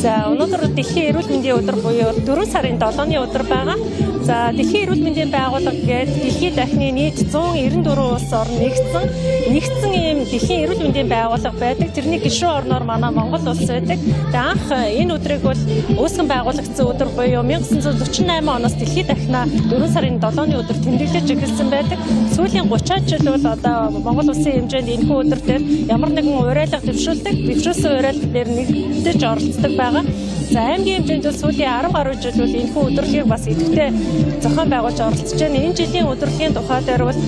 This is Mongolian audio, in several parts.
За өнөөдөр дэлхийн эрүүл мэндийн өдөр буюу 4 сарын 7-ны өдөр байгаа. За дэлхийн эрүүл мэндийн байгууллага гэдэг дэлхийн дахны нийт 194 улс орн нэгдсэн ийм дэлхийн эрүүл мэндийн байгууллага байдаг. Тэрний гишүүн орноор манай Монгол улс байдаг. Тэгээ анх энэ өдрийг бол үүсгэн байгуулагдсан өдөр буюу 1948 оноос дэлхийн дахнаа 4 сарын 7-ны өдөр тэмдэглэж эхэлсэн байдаг. Сүүлийн 30 жил бол одоо Монгол улсын хэмжээнд энэхүү өдөр дээр ямар нэгэн уриалга дэвшүүлсэн уриалга дээр нэгдэж оролцдог байгаа. За аймгийн хэмжээнд бол сүүлийн 10 гаруй жил бол энэхүү өдрөлийг бас идэвхтэй зохион байгуулж оролцож байна. Энэ жилийн өдрөлийн тухай дээр бол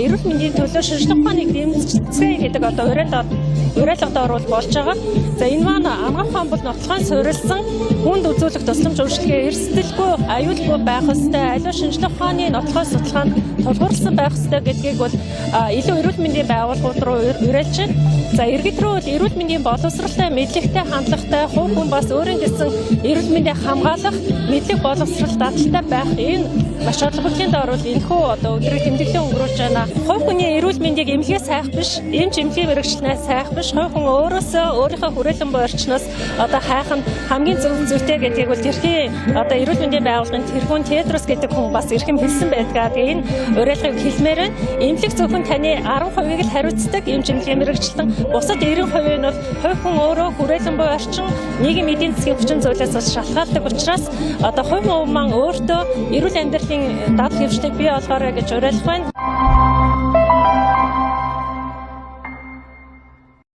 эрүүл мэндийн төлөө шинжлэх ухааныг дэмжицгээе гэдэг одоо уриалгад оруулж болж байгаа. За энэ маань анагаах ухаан бол нотлохын суурилсан хүнд үзүүлэх тусламж үйлчилгээ эрсдэлгүй аюулгүй байх ёстой, аливаа шинжлэх ухааны нотлохоос судалгаанд тулгуурласан байх ёстой гэдгийг бол илүү эрүүл мэндийн байгууллагууд руу уриалж байна. За иргэд рүү бол эрүүл мэндийн боловсралтай, мэдлэгтэй, хандлагатай, хувь хүн бас өөрийн гэсэн эрүүл мэндийг хамгаалах, мэдлэг боловсрал дадалтай байх энэ маш чухал доор бол энэхүү одоо өдрийг тэмдэглэн өнгөрүүлж байна. Хувь хүний эрүүл мэндийг эмнэлгээс сайх биш, эмч эмнэлгийн мэрэгчлэнээс сайх биш, хувь хүн өөрөөсөө өөрийнхөө хүрээлэн буй орчноос одоо хайх нь хамгийн зөв зүйтэй гэдгийг бол тэрхийн одоо эрүүл мэндийн байгууллагын тэргүүн Тедрос гэдэг хүн бас эрхэм хэлсэн байдаг. Тэгээ энэ уриалгыг хэлмээр байна. Эмнэлэг зөвхөн таны 10%-ийг л хариуцдаг эмч эмнэлгийн мэрэгчлэн, бусад 90% нь бол хувь хүн өөрөө хүрээлэн буй орчин, нийгмийн эдийн засгийн хүчин зүйлээс бас шалтгаалдаг учраас одоо хувь хүн маань өөртөө эрүүл амьдралын дад хэмжлийг бий болгоорой гэж уриалгах байна.